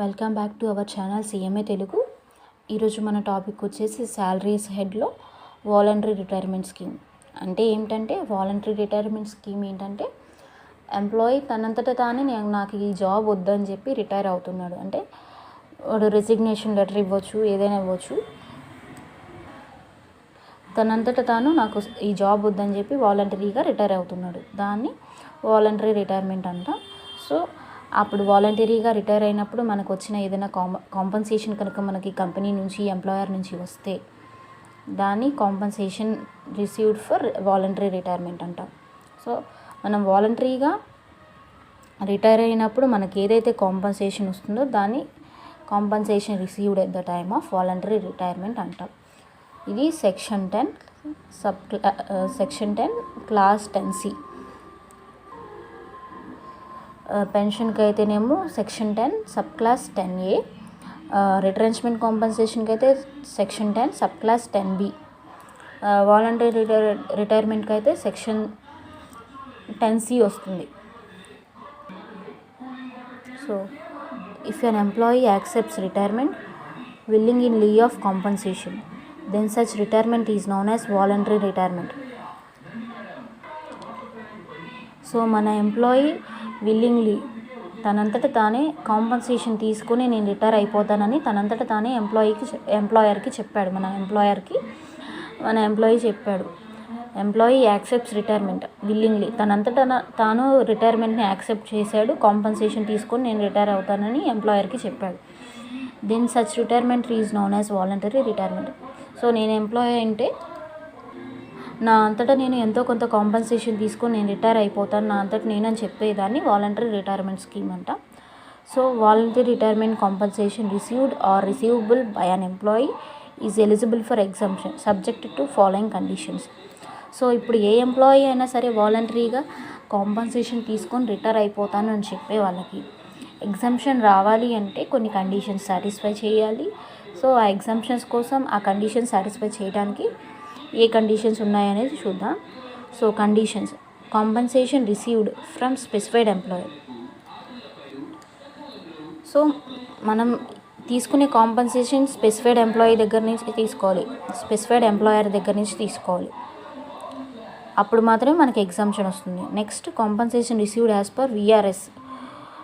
Welcome back to our channel CMA Telugu. ఈరోజు మన topic వచ్చేసి శాలరీస్ హెడ్లో వాలంటరీ రిటైర్మెంట్ స్కీమ్. అంటే ఏమిటంటే వాలంటరీ రిటైర్మెంట్ స్కీమ్ ఏంటంటే ఎంప్లాయీ తనంతట తానే నాకు ఈ జాబ్ వద్దని చెప్పి రిటైర్ అవుతున్నాడు. అంటే వాడు రెసిగ్నేషన్ లెటర్ ఇవ్వచ్చు, ఏదైనా ఇవ్వచ్చు. తనంతట తాను నాకు ఈ జాబ్ వద్దని చెప్పి వాలంటరీగా రిటైర్ అవుతున్నాడు. దాన్ని వాలంటరీ రిటైర్మెంట్ అంట. సో అప్పుడు వాలంటరీగా రిటైర్ అయినప్పుడు మనకు వచ్చిన ఏదైనా కాంపన్సేషన్ కనుక మనకి కంపెనీ నుంచి ఎంప్లాయర్ నుంచి వస్తే దాన్ని compensation received for voluntary retirement అంటాం. సో మనం వాలంటరీగా రిటైర్ అయినప్పుడు మనకి ఏదైతే కాంపన్సేషన్ వస్తుందో దాన్ని compensation received at the time of voluntary retirement అంటాం. ఇది సెక్షన్ 10 క్లాస్ 10C. పెన్షన్కి అయితేనేమో section 10 sub clause 10A, retrenchment కాంపన్సేషన్కి అయితే section 10 sub clause 10B, voluntary రిటైర్మెంట్కి అయితే సెక్షన్ 10C వస్తుంది. So if an employee accepts retirement willing in lieu of compensation, then such retirement is known as voluntary retirement. So మన employee willingly తనంతట తానే compensation తీసుకుని నేను రిటైర్ అయిపోతానని తనంతట తానే ఎంప్లాయర్కి చెప్పాడు. మన ఎంప్లాయీ చెప్పాడు. ఎంప్లాయీ యాక్సెప్ట్స్ రిటైర్మెంట్ విల్లింగ్లీ, తనంతట తాను రిటైర్మెంట్ని యాక్సెప్ట్ చేశాడు. కాంపన్సేషన్ తీసుకొని నేను రిటైర్ అవుతానని ఎంప్లాయర్కి చెప్పాడు. Then such retirement is known as voluntary retirement. So నేను ఎంప్లాయీ అంటే నా అంతటా నేను ఎంతో కొంత కాంపన్సేషన్ తీసుకొని నేను రిటైర్ అయిపోతాను నా అంతటా నేనని చెప్పేదాన్ని వాలంటరీ రిటైర్మెంట్ స్కీమ్ అంట. So voluntary retirement compensation received or receivable by an employee is eligible for exemption subject to following conditions. So ఇప్పుడు ఏ ఎంప్లాయీ అయినా సరే వాలంటరీగా కాంపన్సేషన్ తీసుకొని రిటైర్ అయిపోతాను అని చెప్పే వాళ్ళకి ఎగ్జంప్షన్ రావాలి అంటే కొన్ని కండిషన్స్ సాటిస్ఫై చేయాలి. సో ఆ ఎగ్జంప్షన్స్ కోసం ఆ కండిషన్స్ సాటిస్ఫై చేయడానికి ఏ కండిషన్స్ ఉన్నాయనేది చూద్దాం. So conditions: compensation received from specified employer. So మనం తీసుకునే కాంపన్సేషన్ స్పెసిఫైడ్ ఎంప్లాయీ దగ్గర నుంచి తీసుకోవాలి, స్పెసిఫైడ్ ఎంప్లాయర్ దగ్గర నుంచి తీసుకోవాలి. అప్పుడు మాత్రమే మనకి ఎగ్జంప్షన్ వస్తుంది. Next compensation received as per VRS,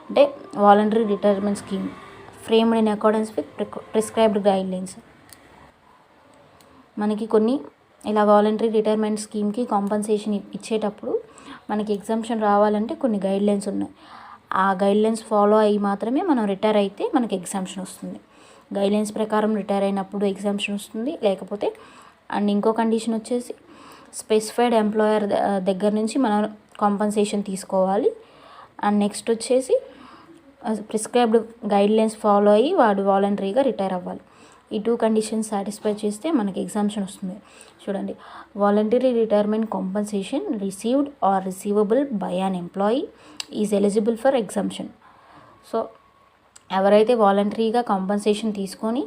అంటే voluntary retirement scheme framed in accordance with prescribed guidelines. మనకి కొన్ని ఇలా వాలంటరీ రిటైర్మెంట్ స్కీమ్కి కాంపన్సేషన్ ఇచ్చేటప్పుడు మనకి ఎగ్జంప్షన్ రావాలంటే కొన్ని గైడ్లైన్స్ ఉన్నాయి. ఆ గైడ్లైన్స్ ఫాలో అయ్యి మాత్రమే మనం రిటైర్ అయితే మనకి ఎగ్జంప్షన్ వస్తుంది. గైడ్లైన్స్ ప్రకారం రిటైర్ అయినప్పుడు ఎగ్జంప్షన్ వస్తుంది. లేకపోతే అండ్ ఇంకో కండిషన్ వచ్చేసి స్పెసిఫైడ్ ఎంప్లాయర్ దగ్గర నుంచి మనం కాంపన్సేషన్ తీసుకోవాలి. అండ్ నెక్స్ట్ వచ్చేసి ప్రిస్క్రైబ్డ్ గైడ్లైన్స్ ఫాలో అయ్యి వాడు వాలంటరీగా రిటైర్ అవ్వాలి. ఈ 2 కండిషన్స్ సాటిస్ఫై చేస్తే మనకి ఎగ్జంప్షన్ వస్తుంది. చూడండి, voluntary retirement compensation received or receivable by an employee is eligible for exemption. So ఎవరైతే వాలంటరీగా కాంపన్సేషన్ తీసుకొని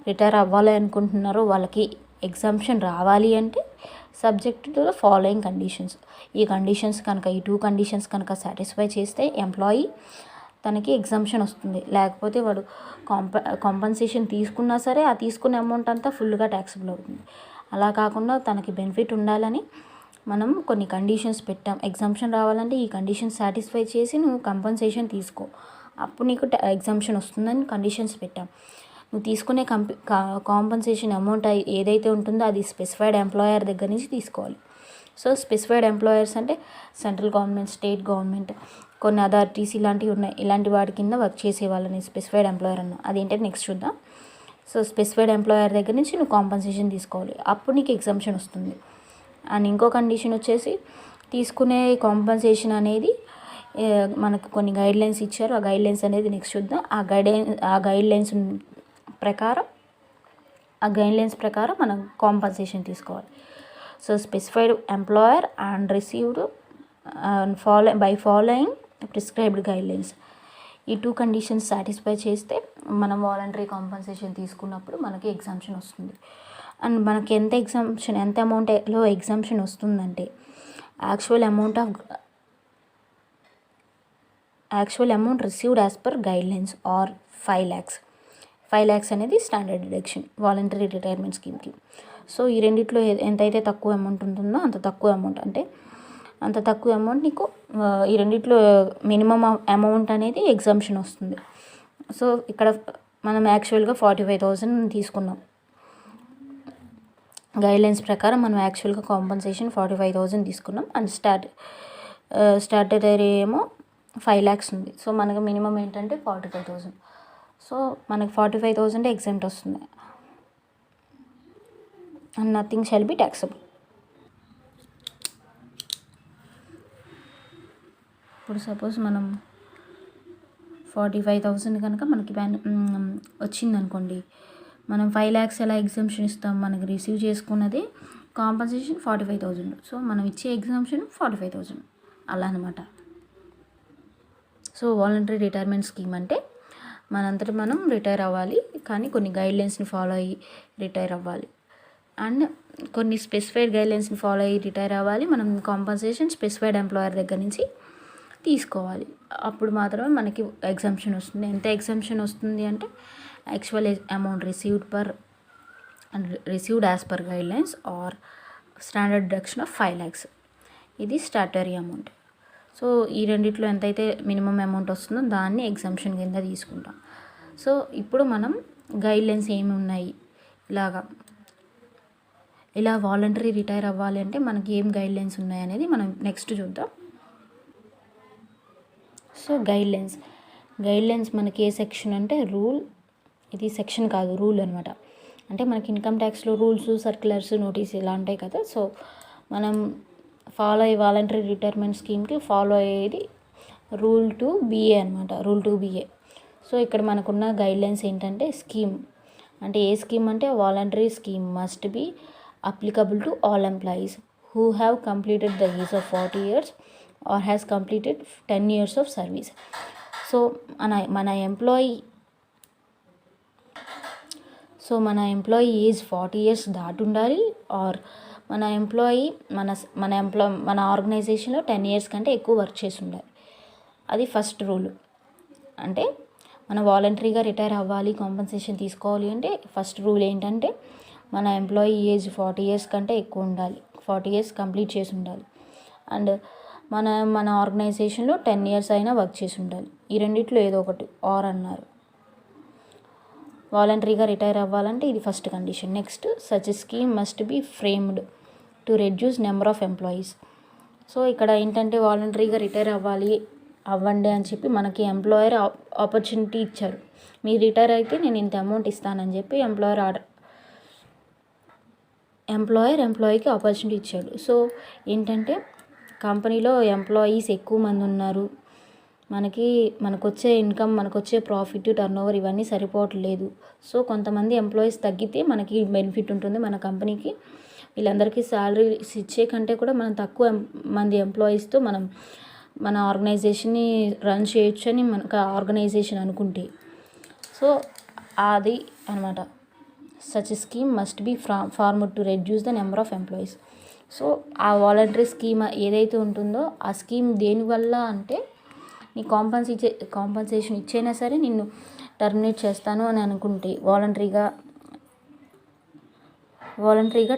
రిటైర్ అవ్వాలి అనుకుంటున్నారో వాళ్ళకి ఎగ్జంప్షన్ రావాలి అంటే subject to the following conditions. ఈ 2 కండిషన్స్ కనుక సాటిస్ఫై చేస్తే ఎంప్లాయీ తనకి ఎగ్జంప్షన్ వస్తుంది. లేకపోతే వాడు కాంపన్సేషన్ తీసుకున్నా సరే ఆ తీసుకున్న అమౌంట్ అంతా ఫుల్గా ట్యాక్సిబుల్ అవుతుంది. అలా కాకుండా తనకి బెనిఫిట్ ఉండాలని మనం కొన్ని కండిషన్స్ పెట్టాం. ఎగ్జంప్షన్ రావాలంటే ఈ కండిషన్స్ సాటిస్ఫై చేసి నువ్వు కాంపన్సేషన్ తీసుకో, అప్పుడు నీకు ఎగ్జంప్షన్ వస్తుందని కండిషన్స్ పెట్టాం. నువ్వు తీసుకునే కాంపన్సేషన్ అమౌంట్ ఏదైతే ఉంటుందో అది స్పెసిఫైడ్ ఎంప్లాయర్ దగ్గర నుంచి తీసుకోవాలి. సో స్పెసిఫైడ్ ఎంప్లాయర్స్ అంటే సెంట్రల్ గవర్నమెంట్, స్టేట్ గవర్నమెంట్, కొన్ని అథారిటీస్ ఇలాంటివి ఉన్నాయి. ఇలాంటి వాటి కింద వర్క్ చేసే వాళ్ళని స్పెసిఫైడ్ ఎంప్లాయర్ అన్నా. అదేంటంటే నెక్స్ట్ చూద్దాం. సో స్పెసిఫైడ్ ఎంప్లాయర్ దగ్గర నుంచి నువ్వు కాంపన్సేషన్ తీసుకోవాలి, అప్పుడు నీకు ఎగ్జంప్షన్ వస్తుంది. అండ్ ఇంకో కండిషన్ వచ్చేసి తీసుకునే కాంపన్సేషన్ అనేది మనకు కొన్ని గైడ్లైన్స్ ఇచ్చారు. ఆ గైడ్లైన్స్ అనేది నెక్స్ట్ చూద్దాం. ఆ గైడ్లైన్స్ ప్రకారం మనం కాంపన్సేషన్ తీసుకోవాలి. So specified employer and received by following prescribed guidelines. ఈ 2 కండిషన్స్ సాటిస్ఫై చేస్తే మనం వాలంటరీ కాంపన్సేషన్ తీసుకున్నప్పుడు మనకి ఎగ్జంప్షన్ వస్తుంది. అండ్ మనకి ఎంత అమౌంట్లో ఎగ్జంప్షన్ వస్తుందంటే actual amount of actual amount received as per guidelines or 5 lakhs. 5 lakhs అనేది స్టాండర్డ్ డిడక్షన్ వాలంటరీ రిటైర్మెంట్ స్కీమ్కి. సో ఈ రెండిట్లో ఎంతైతే తక్కువ అమౌంట్ ఉంటుందో అంత తక్కువ అమౌంట్ నీకు ఈ రెండిట్లో మినిమం అమౌంట్ అనేది ఎగ్జామ్షన్ వస్తుంది. సో ఇక్కడ మనం యాక్చువల్గా 45,000 తీసుకున్నాం. గైడ్లైన్స్ ప్రకారం మనం యాక్చువల్గా కాంపన్సేషన్ 45,000 తీసుకున్నాం. అండ్ స్టాట్యుటరీ ఏమో 5 lakhs ఉంది. సో మనకు మినిమం ఏంటంటే 45,000. సో మనకు 45,000 ఎగ్జామ్ట్ వస్తుంది. And nothing shall be taxable. ఇప్పుడు సపోజ్ మనం 45,000 కనుక మనకి వచ్చిందనుకోండి, మనం 5 lakhs ఎలా ఎగ్జామ్షన్ ఇస్తాం? మనకి రిసీవ్ చేసుకున్నది కాంపన్సేషన్ 45,000. సో మనం ఇచ్చే ఎగ్జామ్షన్ 45,000 అలా అనమాట. సో వాలంటరీ రిటైర్మెంట్ స్కీమ్ అంటే మనంతట మనం రిటైర్ అవ్వాలి, కానీ కొన్ని గైడ్లైన్స్ని ఫాలో అయ్యి రిటైర్ అవ్వాలి. అండ్ కొన్ని స్పెసిఫైడ్ గైడ్లైన్స్ని ఫాలో అయ్యి రిటైర్ అవ్వాలి. మనం కాంపన్సేషన్ స్పెసిఫైడ్ ఎంప్లాయర్ దగ్గర నుంచి తీసుకోవాలి. అప్పుడు మాత్రమే మనకి ఎగ్జామ్షన్ వస్తుంది. ఎంత ఎగ్జామ్షన్ వస్తుంది అంటే actual amount received as per guidelines or standard deduction of 5 lakhs. ఇది స్టాట్యుటరీ అమౌంట్. సో ఈ రెండిట్లో ఎంతైతే మినిమం అమౌంట్ వస్తుందో దాన్ని ఎగ్జామ్షన్ కింద తీసుకుంటాం. సో ఇప్పుడు మనం గైడ్లైన్స్ ఏమి ఉన్నాయి, ఇలా వాలంటరీ రిటైర్ అవ్వాలి అంటే మనకి ఏం గైడ్లైన్స్ ఉన్నాయి అనేది మనం నెక్స్ట్ చూద్దాం. సో గైడ్లైన్స్ మనకి ఏ సెక్షన్ అంటే రూల్, ఇది సెక్షన్ కాదు రూల్ అనమాట. అంటే మనకి ఇన్కమ్ ట్యాక్స్లో రూల్స్, సర్క్యులర్స్, నోటీస్ ఇలా ఉంటాయి కదా. సో మనం ఫాలో అయ్యే వాలంటరీ రిటైర్మెంట్ స్కీమ్కి ఫాలో అయ్యేది రూల్ 2BA అనమాట. Rule 2BA. సో ఇక్కడ మనకున్న గైడ్లైన్స్ ఏంటంటే స్కీమ్ అంటే ఏ స్కీమ్ అంటే voluntary scheme must be applicable to all employees who have completed the age of 40 years or has completed 10 years of service. So మన employee age 40 years దాటి ఉండాలి, are మన ఆర్గనైజేషన్లో 10 years కంటే ఎక్కువ వర్క్ చేసి ఉండాలి. అది ఫస్ట్ రూల్. అంటే మనం వాలంటరీగా రిటైర్ అవ్వాలి, కాంపన్సేషన్ తీసుకోవాలి అంటే ఫస్ట్ రూల్ ఏంటంటే మన ఎంప్లాయీ ఏజ్ 40 years కంటే ఎక్కువ ఉండాలి, 40 years కంప్లీట్ చేసి ఉండాలి. అండ్ మన ఆర్గనైజేషన్లో 10 years అయినా వర్క్ చేసి ఉండాలి. ఈ రెండిట్లో ఏదో ఒకటి ఆర్ అన్నారు. వాలంటరీగా రిటైర్ అవ్వాలంటే ఇది first condition. Next, such scheme must be framed to reduce number of employees. So ఇక్కడ ఏంటంటే వాలంటరీగా రిటైర్ అవ్వండి అని చెప్పి మనకి ఎంప్లాయర్ ఆపర్చునిటీ ఇచ్చారు. మీరు రిటైర్ అయితే నేను ఇంత అమౌంట్ ఇస్తానని చెప్పి ఎంప్లాయీకి ఆపర్చునిటీ ఇచ్చాడు. సో ఏంటంటే కంపెనీలో ఎంప్లాయీస్ ఎక్కువ మంది ఉన్నారు, మనకొచ్చే ఇన్కమ్, మనకొచ్చే ప్రాఫిట్, టర్నోవర్ ఇవన్నీ సరిపోవట్లేదు. సో కొంతమంది ఎంప్లాయీస్ తగ్గితే మనకి బెనిఫిట్ ఉంటుంది మన కంపెనీకి. వీళ్ళందరికీ శాలరీస్ ఇచ్చే కంటే కూడా మనం తక్కువ మంది ఎంప్లాయీస్తో మన ఆర్గనైజేషన్ని రన్ చేయొచ్చు అని మనకు ఆర్గనైజేషన్ అనుకుంటే. సో అది అనమాట. Such scheme must be formed to reduce the number of employees. So ఆ వాలంటరీ స్కీమ్ ఏదైతే ఉంటుందో ఆ స్కీమ్ దేనివల్ల అంటే నీ కాంపన్సేషన్ ఇచ్చైనా సరే నిన్ను టర్మినేట్ చేస్తాను అని అనుకుంటే, వాలంటరీగా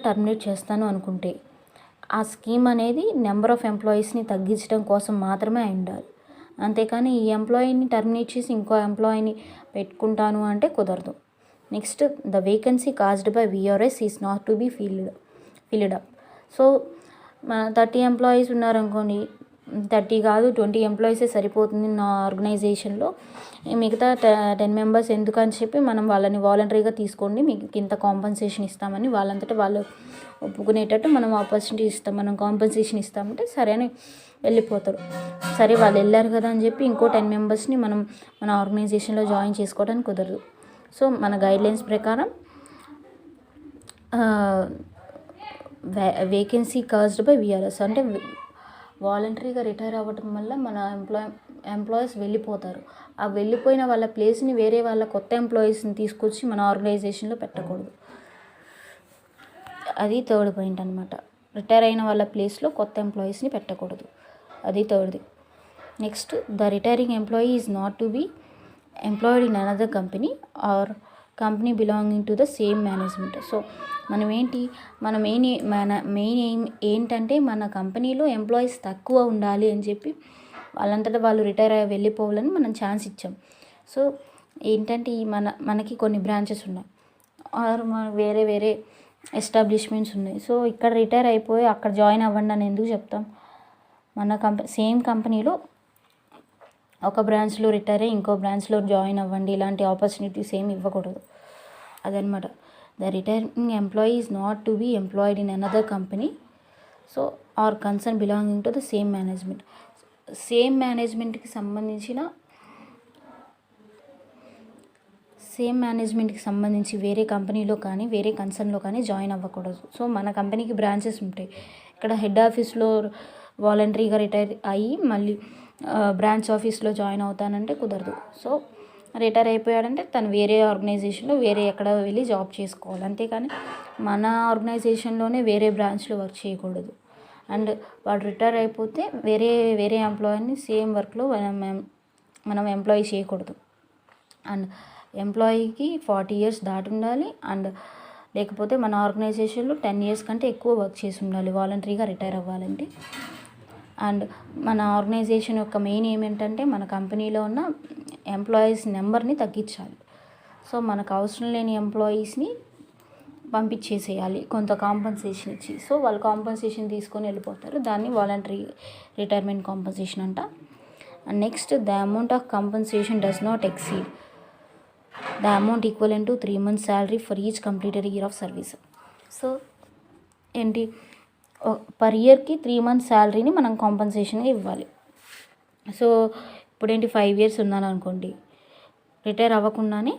టర్మినేట్ చేస్తాను అనుకుంటే ఆ స్కీమ్ అనేది నెంబర్ ఆఫ్ ఎంప్లాయీస్ని తగ్గించడం కోసం మాత్రమే అయి ఉండాలి. అంతేకాని ఈ ఎంప్లాయీని టర్మినేట్ చేసి ఇంకో ఎంప్లాయీని పెట్టుకుంటాను అంటే కుదరదు. Next, the vacancy caused by VRS is not to be filled up. So మన 30 ఎంప్లాయీస్ ఉన్నారనుకోండి, 30 కాదు 20 ఎంప్లాయీసే సరిపోతుంది నా ఆర్గనైజేషన్లో, మిగతా 10 members ఎందుకని చెప్పి మనం వాళ్ళని వాలంటరీగా తీసుకోండి, మీకు ఇంత కాంపన్సేషన్ ఇస్తామని వాళ్ళంతటా వాళ్ళు ఒప్పుకునేటట్టు మనం ఆపర్చునిటీ ఇస్తాం, మనం కాంపన్సేషన్ ఇస్తామంటే సరే అని వెళ్ళిపోతారు. సరే వాళ్ళు వెళ్ళారు కదా అని చెప్పి ఇంకో 10 membersని మనం మన ఆర్గనైజేషన్లో జాయిన్ చేసుకోవడానికి కుదరదు. సో మన గైడ్లైన్స్ ప్రకారం వేకెన్సీ కాజ్డ్ బై VRS అంటే వాలంటరీగా రిటైర్ అవ్వటం వల్ల మన ఎంప్లాయీస్ వెళ్ళిపోతారు. ఆ వెళ్ళిపోయిన వాళ్ళ ప్లేస్ని వేరే వాళ్ళ కొత్త ఎంప్లాయీస్ని తీసుకొచ్చి మన ఆర్గనైజేషన్లో పెట్టకూడదు. అది థర్డ్ పాయింట్ అనమాట. రిటైర్ అయిన వాళ్ళ ప్లేస్లో కొత్త ఎంప్లాయీస్ని పెట్టకూడదు. అది థర్డ్ది. Next the retiring employee is not to be employed in another company or company belonging to the same management. So మన మెయిన్ ఎయిమ్ ఏంటంటే మన కంపెనీలో ఎంప్లాయీస్ తక్కువ ఉండాలి అని చెప్పి వాళ్ళంతటా వాళ్ళు రిటైర్ అయ్యి వెళ్ళిపోవాలని మనం ఛాన్స్ ఇచ్చాం. సో ఏంటంటే మనకి కొన్ని బ్రాంచెస్ ఉన్నాయి ఆర్ వేరే వేరే ఎస్టాబ్లిష్మెంట్స్ ఉన్నాయి. సో ఇక్కడ రిటైర్ అయిపోయి అక్కడ జాయిన్ అవ్వండి అని ఎందుకు చెప్తాం? మన సేమ్ కంపెనీలో ఒక బ్రాంచ్లో రిటైర్ అయ్యి ఇంకో బ్రాంచ్లో జాయిన్ అవ్వండి ఇలాంటి ఆపర్చునిటీస్ ఏమి ఇవ్వకూడదు. అదనమాట. The retiring employee is not to be employed in another company so or concern belonging to the same management. Same మేనేజ్మెంట్కి సంబంధించి వేరే కంపెనీలో కానీ వేరే కన్సర్న్లో కానీ జాయిన్ అవ్వకూడదు. సో మన కంపెనీకి బ్రాంచెస్ ఉంటాయి. ఇక్కడ హెడ్ ఆఫీస్లో వాలంటరీగా రిటైర్ అయ్యి మళ్ళీ బ్రాంచ్ ఆఫీస్లో జాయిన్ అవుతానంటే కుదరదు. సో రిటైర్ అయిపోయాడంటే తను వేరే ఆర్గనైజేషన్లో వేరే ఎక్కడ వెళ్ళి జాబ్ చేసుకోవాలి. అంతేకాని మన ఆర్గనైజేషన్లోనే వేరే బ్రాంచ్లో వర్క్ చేయకూడదు. అండ్ వాడు రిటైర్ అయిపోతే వేరే ఎంప్లాయీని సేమ్ వర్క్లో మనం ఎంప్లాయీ చేయకూడదు. అండ్ ఎంప్లాయీకి 40 years దాటి ఉండాలి. అండ్ లేకపోతే మన ఆర్గనైజేషన్లో 10 years కంటే ఎక్కువ వర్క్ చేసి ఉండాలి వాలంటరీగా రిటైర్ అవ్వాలంటే. అండ్ మన ఆర్గనైజేషన్ యొక్క మెయిన్ ఏమేంటంటే మన కంపెనీలో ఉన్న ఎంప్లాయీస్ నెంబర్ని తగ్గించాలి. సో మనకు అవసరం లేని ఎంప్లాయీస్ని పంపించేసేయాలి కొంత కాంపన్సేషన్ ఇచ్చి. సో వాళ్ళు కాంపన్సేషన్ తీసుకొని వెళ్ళిపోతారు. దాన్ని వాలంటరీ రిటైర్మెంట్ కాంపన్సేషన్ అంట. And next the amount of compensation does not exceed the amount equivalent to 3 months salary for each completed year of service. So ఏంటి పర్ ఇయర్కి 3 months శాలరీని మనం కాంపన్సేషన్గా ఇవ్వాలి. సో ఇప్పుడేంటి 5 years ఉన్నాను అనుకోండి, రిటైర్ అవ్వకుండానే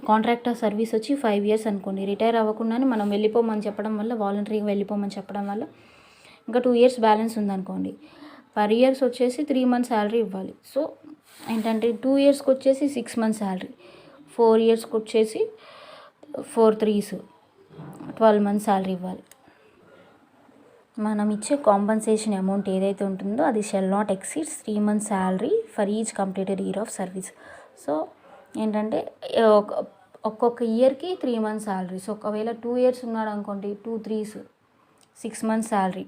కాంట్రాక్ట్ ఆఫ్ సర్వీస్ వచ్చి 5 years అనుకోండి, రిటైర్ అవ్వకుండానే మనం వెళ్ళిపోమని చెప్పడం వల్ల వాలంటరీగా వెళ్ళిపోమని చెప్పడం వల్ల ఇంకా 2 years బ్యాలెన్స్ ఉందనుకోండి, పర్ ఇయర్స్ వచ్చేసి 3 months శాలరీ ఇవ్వాలి. సో ఏంటంటే 2 yearsకి వచ్చేసి 6 months శాలరీ, 4 yearsకి వచ్చేసి 4 3s 12 months శాలరీ ఇవ్వాలి. మనం ఇచ్చే కాంపన్సేషన్ అమౌంట్ ఏదైతే ఉంటుందో అది shall not exceeds 3 months salary for each completed year of service. So ఏంటంటే ఒక్కొక్క ఇయర్కి 3 months శాలరీ. సో ఒకవేళ 2 years ఉన్నాడు అనుకోండి, 2 3s 6 months శాలరీ,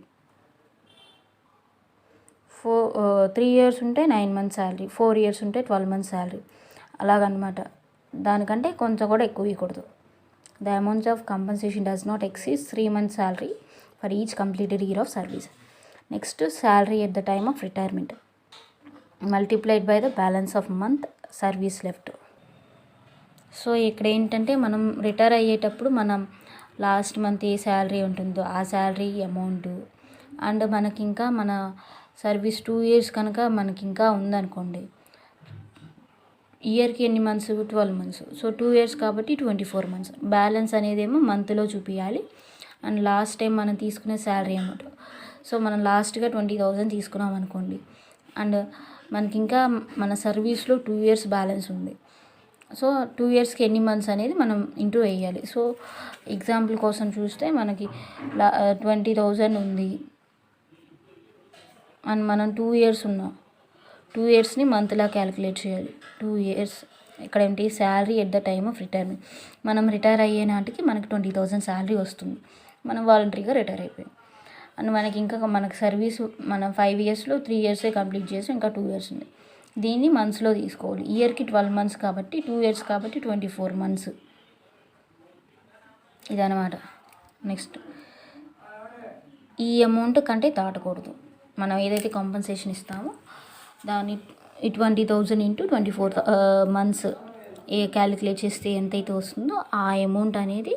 3 years ఉంటే 9 months శాలరీ, 4 years ఉంటే 12 months శాలరీ, అలాగనమాట. దానికంటే కొంచెం కూడా ఎక్కువ ఇవ్వకూడదు. The amount of compensation does not exceed 3 months salary for each completed year of service. Next salary at the time of retirement multiplied by the balance of month service left. So ఇక్కడ ఏంటంటే మనం retire అయ్యేటప్పుడు మనం last month ఏ salary ఉంటుందో ఆ salary amount and మనకి ఇంకా మన సర్వీస్ 2 years కనుక మనకి ఇంకా ఉందనుకోండి, ఇయర్కి ఎన్ని మంత్స్ 12 months. సో 2 years కాబట్టి 24 months. బ్యాలెన్స్ అనేదేమో మంత్లో చూపించాలి. అండ్ లాస్ట్ టైం మనం తీసుకునే శాలరీ అమౌంట్, సో మనం లాస్ట్గా 20,000 తీసుకున్నాం అనుకోండి, అండ్ మనకి ఇంకా మన సర్వీస్లో 2 years బ్యాలెన్స్ ఉంది. సో 2 yearsకి ఎన్ని మంత్స్ అనేది మనం ఇంటూ వేయాలి. సో ఎగ్జాంపుల్ కోసం చూస్తే మనకి 20,000 ఉంది అండ్ మనం 2 years ఉన్నాం, 2 yearsని మంత్లా క్యాలిక్యులేట్ చేయాలి. 2 years ఇక్కడ ఏంటి salary at the time of retirement. మనం రిటైర్ అయ్యే నాటికి మనకి 20,000 శాలరీ వస్తుంది. మనం వాలంటరీగా రిటైర్ అయిపోయాం. అండ్ మనకి సర్వీస్ మనం 5 yearsలో 3 years కంప్లీట్ చేసి ఇంకా 2 years ఉంది. దీన్ని మంత్స్లో తీసుకోవాలి. ఇయర్కి 12 months కాబట్టి 2 years కాబట్టి 24 months ఇదనమాట. నెక్స్ట్ ఈ అమౌంట్ కంటే దాటకూడదు. మనం ఏదైతే కాంపన్సేషన్ ఇస్తామో దాన్ని 20,000 ఇంటూ 24 months క్యాలిక్యులేట్ చేస్తే ఎంతైతే వస్తుందో ఆ అమౌంట్ అనేది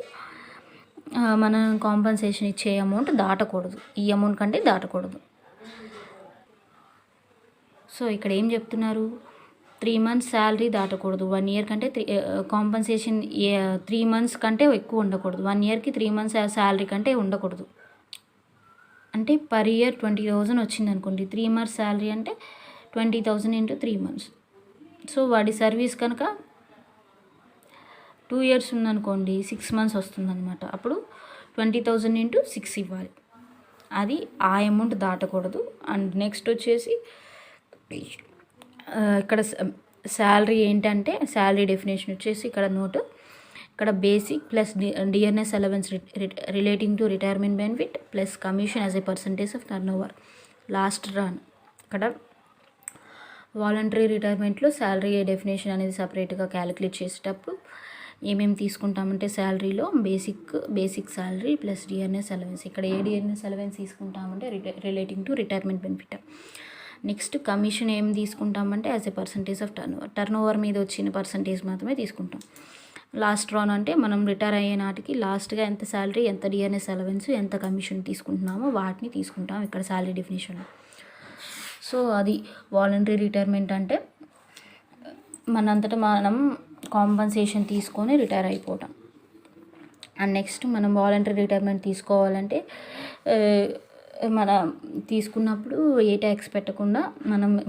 మనం కాంపన్సేషన్ ఇచ్చే అమౌంట్ దాటకూడదు. ఈ అమౌంట్ కంటే దాటకూడదు. సో ఇక్కడ ఏం చెప్తున్నారు, 3 months శాలరీ దాటకూడదు. 1 year కంటే కాంపన్సేషన్ 3 months కంటే ఎక్కువ ఉండకూడదు. 1 yearకి 3 months శాలరీ కంటే ఉండకూడదు. అంటే పర్ ఇయర్ 20,000 వచ్చింది అనుకోండి, 3 months శాలరీ అంటే 20,000 ఇంటూ 3 months. సో వాడి సర్వీస్ కనుక 2 years ఉందనుకోండి, 6 months వస్తుందన్నమాట. అప్పుడు 20,000 ఇంటూ 6 ఇవ్వాలి. అది ఆ అమౌంట్ దాటకూడదు. అండ్ నెక్స్ట్ వచ్చేసి ఇక్కడ శాలరీ ఏంటంటే శాలరీ డెఫినేషన్ వచ్చేసి ఇక్కడ నోటు, ఇక్కడ basic plus DNS allowance relating to retirement benefit plus commission as a percentage of turnover last run. ఇక్కడ వాలంటరీ రిటైర్మెంట్లో శాలరీ డెఫినేషన్ అనేది సపరేట్గా క్యాలిక్యులేట్ చేసేటప్పుడు ఏమేమి తీసుకుంటామంటే శాలరీలో basic salary plus DNS allowance. ఇక్కడ ఏ డిఎన్ఎస్ అలవెన్స్ తీసుకుంటామంటే relating to retirement benefit. Next commission ఏం తీసుకుంటామంటే as a percentage of turnover మీద వచ్చిన పర్సంటేజ్ మాత్రమే తీసుకుంటాం. లాస్ట్ రాన్ అంటే మనం రిటైర్ అయ్యే నాటికి లాస్ట్గా ఎంత శాలరీ, ఎంత డిఎన్ఎస్ అలవెన్స్, ఎంత కమిషన్ తీసుకుంటున్నామో వాటిని తీసుకుంటాం ఇక్కడ శాలరీ డెఫినేషన్లో. సో అది వాలంటరీ రిటైర్మెంట్ అంటే మనంతటా మనం కాంపన్సేషన్ తీసుకొని రిటైర్ అయిపోవటం. అండ్ నెక్స్ట్ మనం వాలంటరీ రిటైర్మెంట్ తీసుకోవాలంటే మనం తీసుకున్నప్పుడు ఏ ట్యాక్స్ పెట్టకుండా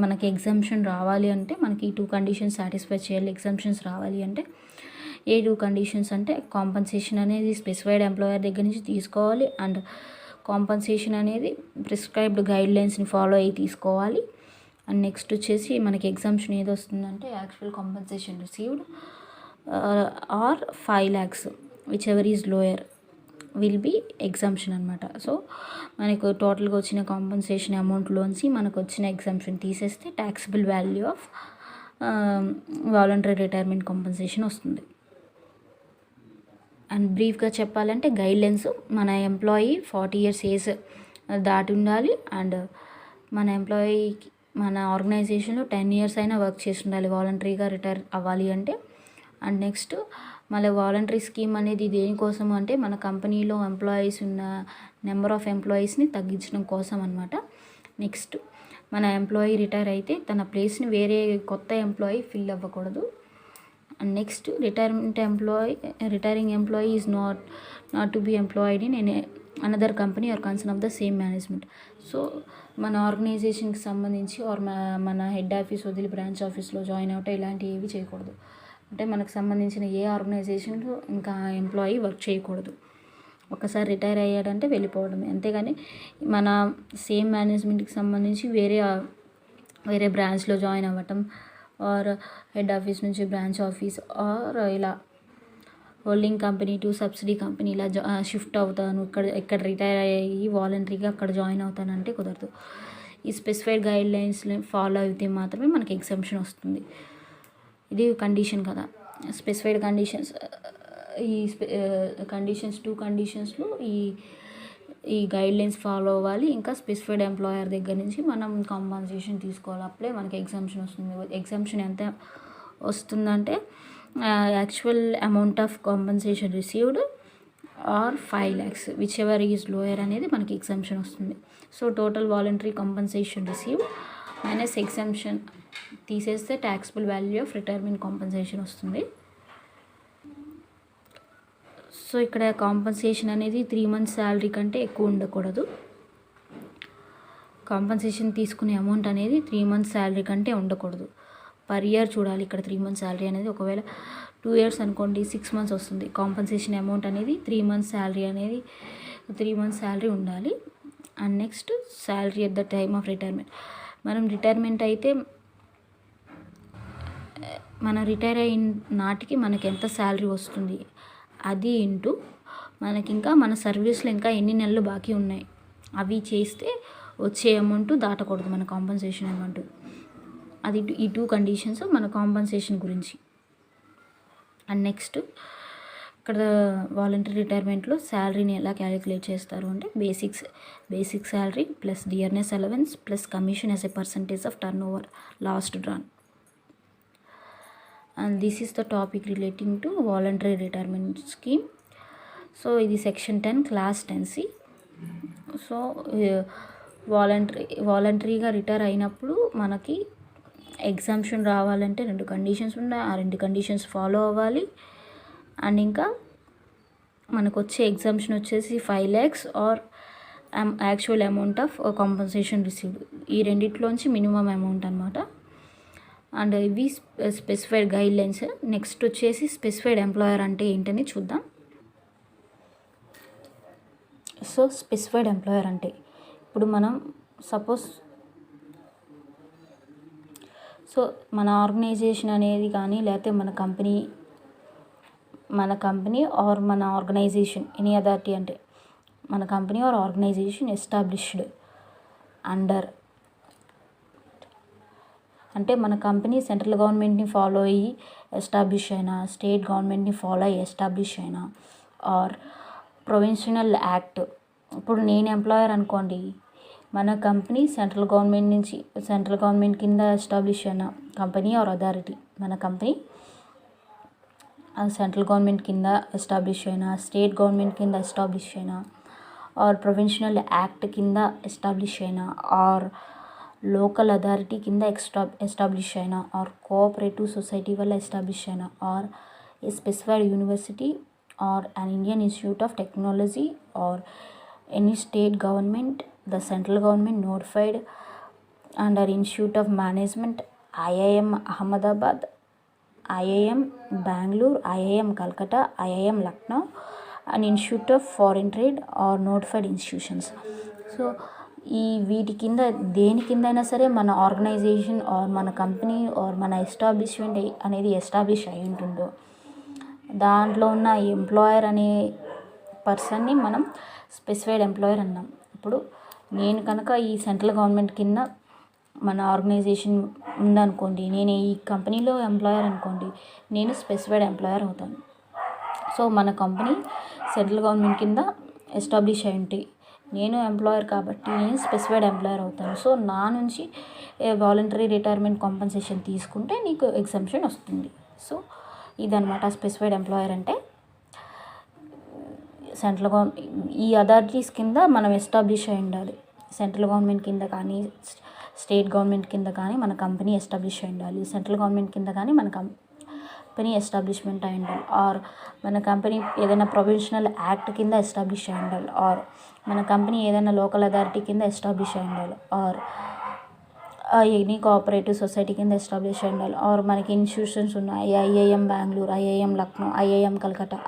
మనకి ఎగ్జామ్షన్ రావాలి అంటే మనకి 2 కండిషన్స్ సాటిస్ఫై చేయాలి. ఎగ్జామ్షన్స్ రావాలి అంటే ఏ 2 కండిషన్స్ అంటే కాంపన్సేషన్ అనేది స్పెసిఫైడ్ ఎంప్లాయర్ దగ్గర నుంచి తీసుకోవాలి, అండ్ కాంపన్సేషన్ అనేది ప్రిస్క్రైబ్డ్ గైడ్లైన్స్ని ఫాలో అయ్యి తీసుకోవాలి. అండ్ నెక్స్ట్ వచ్చేసి మనకి ఎగ్జామ్షన్ ఏది వస్తుందంటే actual compensation received or 5 lakhs whichever is lower will be exemption అనమాట. సో మనకు టోటల్గా వచ్చిన కాంపన్సేషన్ అమౌంట్లోంచి మనకు వచ్చిన ఎగ్జామ్షన్ తీసేస్తే taxable value of voluntary retirement compensation వస్తుంది. అండ్ బ్రీఫ్గా చెప్పాలంటే గైడ్లైన్స్ మన ఎంప్లాయీ 40 years ఏజ్ దాటి ఉండాలి, అండ్ మన ఎంప్లాయీకి మన ఆర్గనైజేషన్లో 10 years అయినా వర్క్ చేసి ఉండాలి వాలంటరీగా రిటైర్ అవ్వాలి అంటే. అండ్ నెక్స్ట్ మళ్ళీ వాలంటరీ స్కీమ్ అనేది దేనికోసం అంటే మన కంపెనీలో ఎంప్లాయీస్ ఉన్న నెంబర్ ఆఫ్ ఎంప్లాయీస్ని తగ్గించడం కోసం అనమాట. నెక్స్ట్ మన ఎంప్లాయీ రిటైర్ అయితే తన ప్లేస్ని వేరే కొత్త ఎంప్లాయీ ఫిల్ అవ్వకూడదు. And next retiring employee is not to be employed in another company or concern of the same management. So మన ఆర్గనైజేషన్కి సంబంధించి ఆర్ మన హెడ్ ఆఫీస్ వదిలి బ్రాంచ్ ఆఫీస్లో జాయిన్ అవటం ఇలాంటివి ఏవి చేయకూడదు. అంటే మనకు సంబంధించిన ఏ ఆర్గనైజేషన్లో ఇంకా ఎంప్లాయీ వర్క్ చేయకూడదు. ఒకసారి రిటైర్ అయ్యాడంటే వెళ్ళిపోవడమే, అంతేగాని మన సేమ్ మేనేజ్మెంట్కి సంబంధించి వేరే బ్రాంచ్లో జాయిన్ అవ్వటం ఆర్ హెడ్ ఆఫీస్ నుంచి బ్రాంచ్ ఆఫీస్ ఆర్ ఇలా holding company to subsidy company ఇలా షిఫ్ట్ అవుతాను, ఇక్కడ రిటైర్ అయ్యి వాలంటరీగా అక్కడ జాయిన్ అవుతానంటే కుదరదు. ఈ స్పెసిఫైడ్ గైడ్లైన్స్ని ఫాలో అయితే మాత్రమే మనకి ఎగ్జామ్షన్ వస్తుంది. ఇది కండిషన్ కదా. స్పెసిఫైడ్ కండిషన్స్ ఈ కండిషన్స్ 2 కండిషన్స్లో ఈ గైడ్లైన్స్ ఫాలో అవ్వాలి. ఇంకా స్పెసిఫైడ్ ఎంప్లాయర్ దగ్గర నుంచి మనం కాంపన్సేషన్ తీసుకోవాలి, అప్పుడే మనకి ఎగ్జామ్షన్ వస్తుంది. ఎగ్జామ్షన్ ఎంత వస్తుందంటే actual amount of compensation received or 5 lakhs whichever is lower అనేది మనకి ఎగ్జామ్షన్ వస్తుంది. So total voluntary compensation received minus exemption తీసేస్తే taxable value of retirement compensation వస్తుంది. సో ఇక్కడ కాంపన్సేషన్ అనేది 3 months శాలరీ కంటే ఎక్కువ ఉండకూడదు. కాంపన్సేషన్ తీసుకునే అమౌంట్ అనేది 3 months శాలరీ కంటే ఉండకూడదు. పర్ ఇయర్ చూడాలి. ఇక్కడ 3 months శాలరీ అనేది ఒకవేళ 2 years అనుకోండి 6 months వస్తుంది. కాంపన్సేషన్ అమౌంట్ అనేది 3 months శాలరీ అనేది 3 months శాలరీ ఉండాలి. And next salary at the time of retirement. మనం రిటైర్మెంట్ అయితే మనం రిటైర్ అయిన నాటికి మనకి ఎంత శాలరీ వస్తుంది అది ఇంటూ మనకి ఇంకా మన సర్వీస్లో ఇంకా ఎన్ని నెలలు బాకీ ఉన్నాయి అవి చేస్తే వచ్చే అమౌంట్ దాటకూడదు మన కాంపన్సేషన్ అమౌంట్. అది ఈ 2 కండిషన్స్ మన కాంపన్సేషన్ గురించి. అండ్ నెక్స్ట్ ఇక్కడ వాలంటరీ రిటైర్మెంట్లో శాలరీని ఎలా క్యాలిక్యులేట్ చేస్తారు అంటే basic salary plus DRS allowance plus commission as a percentage of turnover last drawn. And this is the topic relating to voluntary retirement scheme. So ఇది section 10 clause 10C. So వాలంటరీగా retire అయినప్పుడు మనకి exemption రావాలంటే 2 conditions ఉన్నాయి. ఆ 2 conditions follow అవ్వాలి. And ఇంకా మనకు వచ్చే ఎగ్జామ్షన్ వచ్చేసి 5 lakhs or actual amount of compensation received. ఈ రెండిట్లోంచి మినిమం అమౌంట్ అనమాట. అండ్ ఇవి స్పెసిఫైడ్ గైడ్లైన్స్. నెక్స్ట్ వచ్చేసి స్పెసిఫైడ్ ఎంప్లాయర్ అంటే ఏంటని చూద్దాం. సో స్పెసిఫైడ్ ఎంప్లాయర్ అంటే ఇప్పుడు మనం సపోజ్ సో మన ఆర్గనైజేషన్ అనేది కానీ లేకపోతే మన కంపెనీ ఆర్ మన ఆర్గనైజేషన్ ఎనీ అథారిటీ అంటే మన company or organization established under అంటే మన కంపెనీ సెంట్రల్ గవర్నమెంట్ని ఫాలో అయ్యి ఎస్టాబ్లిష్ అయినా, స్టేట్ గవర్నమెంట్ని ఫాలో అయ్యి ఎస్టాబ్లిష్ అయినా, ఆర్ ప్రొవిన్షనల్ యాక్ట్. ఇప్పుడు నేను ఎంప్లాయర్ అనుకోండి, మన కంపెనీ సెంట్రల్ గవర్నమెంట్ కింద ఎస్టాబ్లిష్ అయిన కంపెనీ ఆర్ అథారిటీ, మన కంపెనీ సెంట్రల్ గవర్నమెంట్ కింద ఎస్టాబ్లిష్ అయినా, స్టేట్ గవర్నమెంట్ కింద ఎస్టాబ్లిష్ అయినా, ఆర్ ప్రొవిన్షనల్ యాక్ట్ కింద ఎస్టాబ్లిష్ అయినా, ఆర్ లోకల్ అథారిటీ కింద ఎస్టాబ్లిష్ అయినా, ఆర్ కోఆపరేటివ్ సొసైటీ వల్ల ఎస్టాబ్లిష్ అయినా, or a specified university or an Indian institute of technology or any state government, the central government notified under institute of management, IIM Ahmedabad, IIM Bengaluru, IIM Calcutta, IIM Lucknow and institute of foreign trade or notified institutions. So వీటి కింద దేని కింద అయినా సరే మన organization or మన company or మన establishment అనేది ఎస్టాబ్లిష్ అయి ఉంటుందో దాంట్లో ఉన్న ఎంప్లాయర్ అనే పర్సన్ని మనం స్పెసిఫైడ్ ఎంప్లాయర్ అన్నాం. ఇప్పుడు నేను కనుక ఈ సెంట్రల్ గవర్నమెంట్ కింద మన ఆర్గనైజేషన్ ఉందనుకోండి, నేను ఈ కంపెనీలో ఎంప్లాయర్ అనుకోండి, నేను స్పెసిఫైడ్ ఎంప్లాయర్ అవుతాను. సో మన కంపెనీ సెంట్రల్ గవర్నమెంట్ కింద ఎస్టాబ్లిష్ అయి ఉంటాయి, నేను ఎంప్లాయర్ కాబట్టి నేను స్పెసిఫైడ్ ఎంప్లాయర్ అవుతాను. సో నా నుంచి వాలంటరీ రిటైర్మెంట్ కాంపెన్సేషన్ తీసుకుంటే నీకు ఎగ్జంప్షన్ వస్తుంది. సో ఇదనమాట స్పెసిఫైడ్ ఎంప్లాయర్ అంటే. ఈ అథారిటీస్ కింద మనం ఎస్టాబ్లిష్ అయి ఉండాలి. సెంట్రల్ గవర్నమెంట్ కింద కానీ, స్టేట్ గవర్నమెంట్ కింద కానీ మన కంపెనీ ఎస్టాబ్లిష్ అయి ఉండాలి. సెంట్రల్ గవర్నమెంట్ కింద కానీ మన కంపెనీ ఎస్టాబ్లిష్మెంట్ అయి ఉండాలి. ఆర్ మన కంపెనీ ఏదైనా ప్రొవిన్షనల్ యాక్ట్ కింద ఎస్టాబ్లిష్ అయి ఉండాలి. ఆర్ మన కంపెనీ ఏదైనా లోకల్ అథారిటీ కింద ఎస్టాబ్లిష్ అయి ఉండాలి. ఆర్ ఎనీ కోఆపరేటివ్ సొసైటీ కింద ఎస్టాబ్లిష్ అయి ఉండాలి. ఆర్ మనకి ఇన్స్టిట్యూషన్స్ ఉన్నాయి, IIM Bengaluru, IIM Lucknow, IIM Calcutta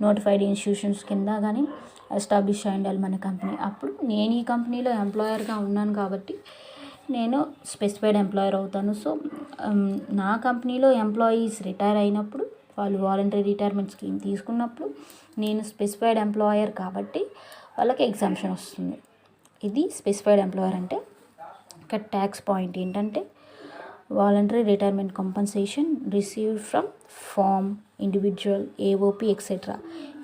notified institutions కింద కానీ ఎస్టాబ్లిష్ అయి ఉండాలి మన కంపెనీ. అప్పుడు నేను ఈ కంపెనీలో ఎంప్లాయర్గా ఉన్నాను కాబట్టి నేను స్పెసిఫైడ్ ఎంప్లాయర్ అవుతాను. సో నా కంపెనీలో ఎంప్లాయీస్ రిటైర్ అయినప్పుడు, వాళ్ళు వాలంటరీ రిటైర్మెంట్ స్కీమ్ తీసుకున్నప్పుడు నేను స్పెసిఫైడ్ ఎంప్లాయర్ కాబట్టి వాళ్ళకి ఎగ్జంప్షన్ వస్తుంది. ఇది స్పెసిఫైడ్ ఎంప్లాయర్ అంటే. ఇక్కడ ట్యాక్స్ పాయింట్ ఏంటంటే voluntary retirement compensation received from firm, individual, AOP etcetera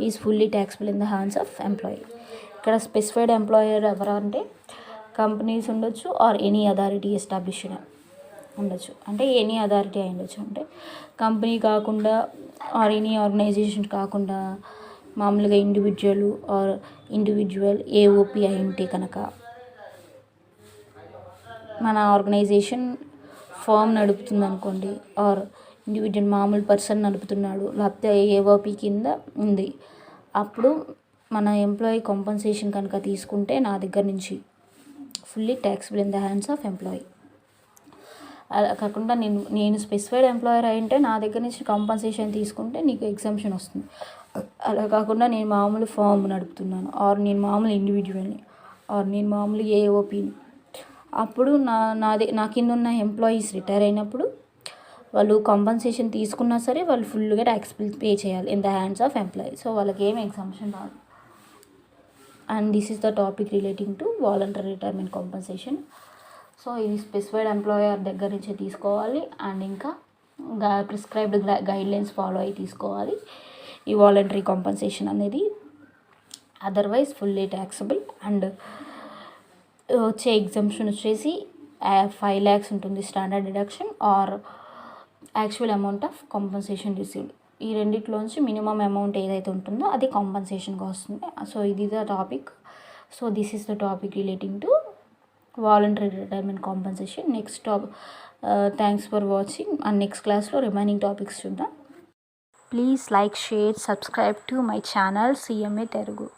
is fully taxable in the hands of employee. ఇక్కడ స్పెసిఫైడ్ ఎంప్లాయర్ ఎవరు అంటే కంపెనీస్ ఉండొచ్చు ఆర్ ఎనీ అథారిటీ ఎస్టాబ్లిష్డ్ ఉండొచ్చు. అంటే ఎనీ అథారిటీ అయి ఉండొచ్చు. అంటే కంపెనీ కాకుండా ఆర్ ఎనీ ఆర్గనైజేషన్ కాకుండా మామూలుగా ఇండివిజువల్ ఏఓపి అయి ఉంటే కనుక, మన ఆర్గనైజేషన్ ఫామ్ నడుపుతుంది అనుకోండి, ఆర్ ఇండివిజువల్ మామూలు పర్సన్ నడుపుతున్నాడు, లేకపోతే ఏఓపి కింద ఉంది, అప్పుడు మన ఎంప్లాయీ కాంపెన్సేషన్ కనుక తీసుకుంటే నా దగ్గర నుంచి fully taxable in the hands of employee. అలా కాకుండా నేను స్పెసిఫైడ్ ఎంప్లాయర్ అయింటే నా దగ్గర నుంచి కాంపెన్సేషన్ తీసుకుంటే నీకు ఎగ్జంప్షన్ వస్తుంది. అలా కాకుండా నేను మామూలు ఫామ్ నడుపుతున్నాను, ఆర్ నేను మామూలు ఇండివిజువల్ని, ఆర్ నేను మామూలు ఏఓపిని, అప్పుడు నా కింద ఉన్న ఎంప్లాయీస్ రిటైర్ అయినప్పుడు వాళ్ళు కాంపెన్సేషన్ తీసుకున్నా సరే వాళ్ళు ఫుల్గా ట్యాక్స్ పే చేయాలి in the hands of employee. So వాళ్ళకి ఏం ఎగ్జంప్షన్ రాదు. And this is the topic relating to voluntary retirement compensation. So ఇది స్పెసిఫైడ్ ఎంప్లాయర్ దగ్గర నుంచి తీసుకోవాలి అండ్ ఇంకా ప్రిస్క్రైబ్డ్ గైడ్లైన్స్ ఫాలో అయ్యి తీసుకోవాలి ఈ వాలంటరీ కాంపెన్సేషన్ అనేది. Otherwise fully taxable. అండ్ వచ్చే ఎగ్జంప్షన్ వచ్చేసి 5 lakhs ఉంటుంది standard deduction or actual amount of compensation received. ఈ రెండిట్లోంచి మినిమం అమౌంట్ ఏదైతే ఉంటుందో అది కాంపెన్సేషన్గా వస్తుంది. సో ఇది the topic. So this is the topic relating to voluntary retirement compensation. Next thanks for watching. And next క్లాస్లో రిమైనింగ్ టాపిక్స్ చూద్దాం. Please like, share, subscribe to my channel CMA Telugu.